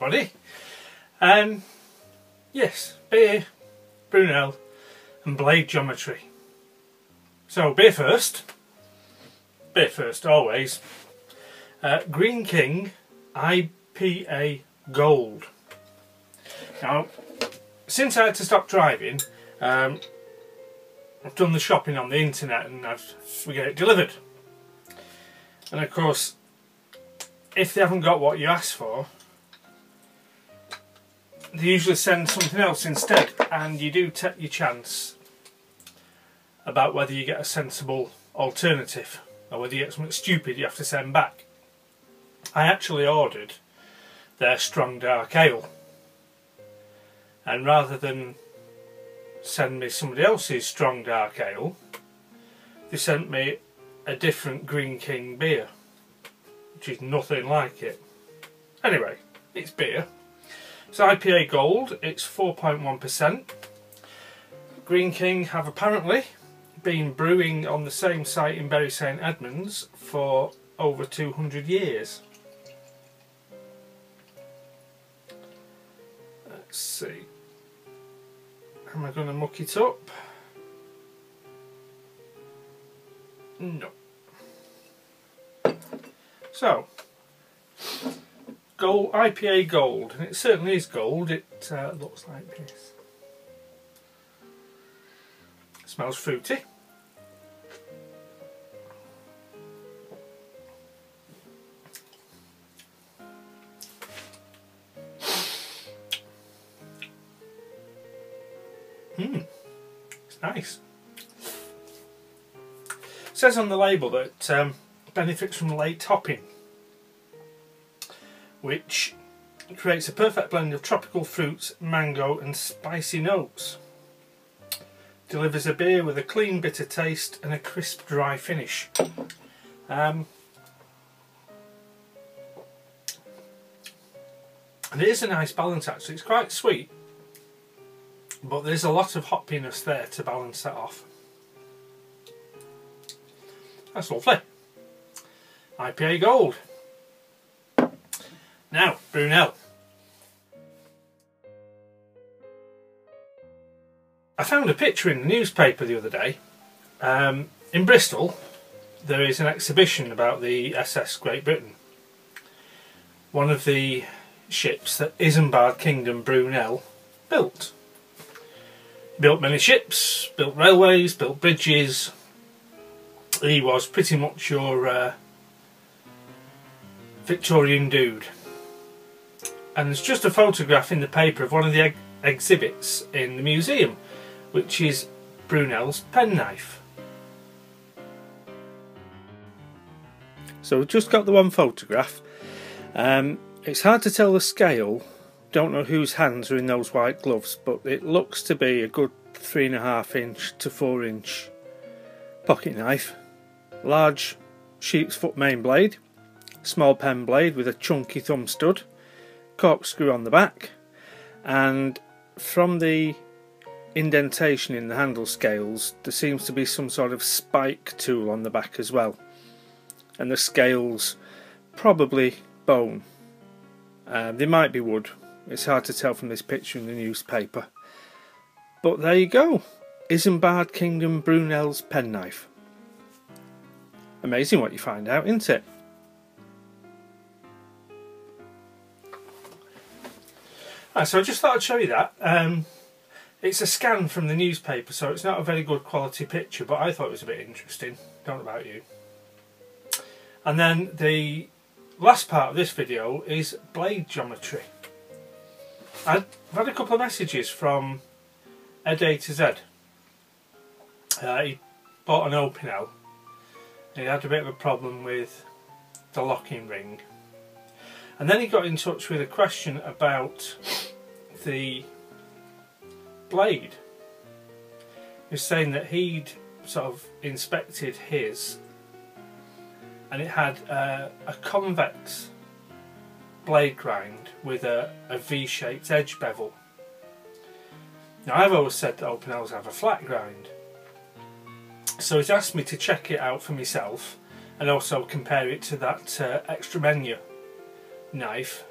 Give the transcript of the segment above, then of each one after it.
everybody. Yes, beer, Brunel and blade geometry. So beer first always. Green King IPA Gold. Now, since I had to stop driving, I've done the shopping on the internet and we get it delivered. And of course, if they haven't got what you asked for, they usually send something else instead, and you do take your chance about whether you get a sensible alternative or whether you get something stupid you have to send back. I actually ordered their strong dark ale, and rather than send me somebody else's strong dark ale, they sent me a different Green King beer, which is nothing like it. Anyway, it's beer. It's IPA Gold, it's 4.1%. Green King have apparently been brewing on the same site in Bury St Edmunds for over 200 years. Let's see. Am I going to muck it up? No. So, Gold, IPA Gold, and it certainly is gold. It looks like this. It smells fruity. It's nice. It says on the label that benefits from late hopping, which creates a perfect blend of tropical fruits, mango and spicy notes. Delivers a beer with a clean bitter taste and a crisp dry finish. And it is a nice balance actually. It's quite sweet, but there's a lot of hoppiness there to balance that off. That's lovely. IPA Gold. Now, Brunel. I found a picture in the newspaper the other day. In Bristol, there is an exhibition about the SS Great Britain. One of the ships that Isambard Kingdom Brunel built. He built many ships, built railways, built bridges. He was pretty much your Victorian dude. And there's just a photograph in the paper of one of the exhibits in the museum, which is Brunel's penknife. So we've just got the one photograph. It's hard to tell the scale, don't know whose hands are in those white gloves, but it looks to be a good 3.5 inch to 4 inch pocket knife. Large sheep's foot main blade, small pen blade with a chunky thumb stud, corkscrew on the back, and from the indentation in the handle scales there seems to be some sort of spike tool on the back as well, and the scales probably bone. They might be wood, it's hard to tell from this picture in the newspaper, but there you go. Isambard Kingdom Brunel's penknife. Amazing what you find out, isn't it? So I just thought I'd show you that. It's a scan from the newspaper, so it's not a very good quality picture, but I thought it was a bit interesting. Don't know about you. And then the last part of this video is blade geometry. I've had a couple of messages from Ed A to Z. He bought an Opinel. He had a bit of a problem with the locking ring. And then he got in touch with a question about the blade. He was saying that he'd sort of inspected his, and it had a convex blade grind with a V-shaped edge bevel. Now I've always said that Opinels have a flat grind, so he's asked me to check it out for myself and also compare it to that extra menu knife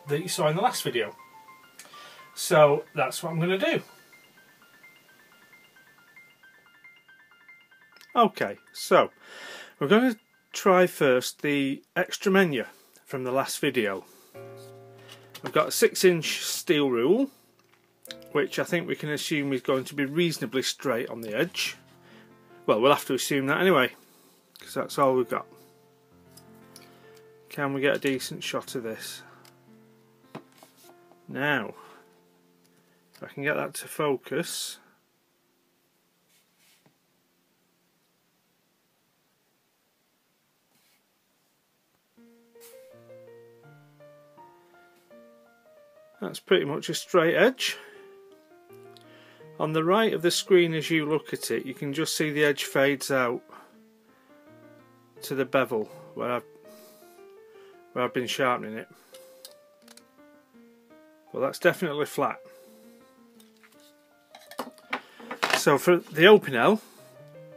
that you saw in the last video. So that's what I'm going to do. Okay, so we're going to try first the extra menu from the last video. I've got a 6-inch steel rule, which I think we can assume is going to be reasonably straight on the edge. Well, we'll have to assume that anyway, because that's all we've got. Can we get a decent shot of this? Now, if I can get that to focus. That's pretty much a straight edge. On the right of the screen, as you look at it, you can just see the edge fades out to the bevel where I've been sharpening it. Well, that's definitely flat. So for the Opinel,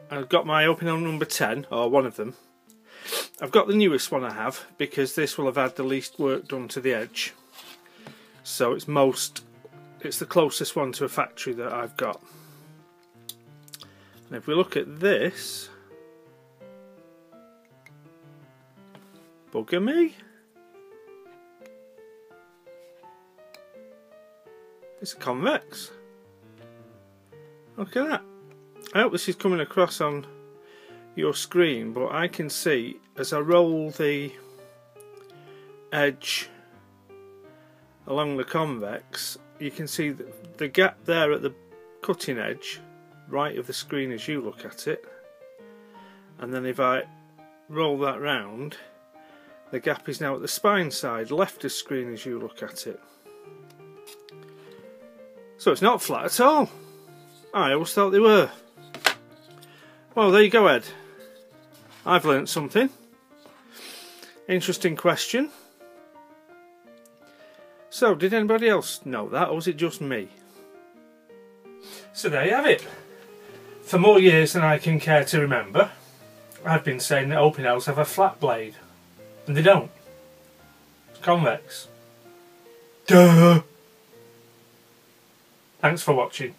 I've got my Opinel number 10, or one of them. I've got the newest one I have, because this will have had the least work done to the edge. So it's the closest one to a factory that I've got. And if we look at this, bugger me, it's convex. Look at that. I hope this is coming across on your screen, but I can see as I roll the edge along the convex, you can see the gap there at the cutting edge, right of the screen as you look at it, and then if I roll that round, the gap is now at the spine side, left of screen as you look at it. So it's not flat at all. I always thought they were. Well, there you go, Ed. I've learnt something. Interesting question. So, did anybody else know that, or was it just me? So there you have it. For more years than I can care to remember, I've been saying that Opinels have a flat blade. And they don't. It's convex. Duh! Thanks for watching.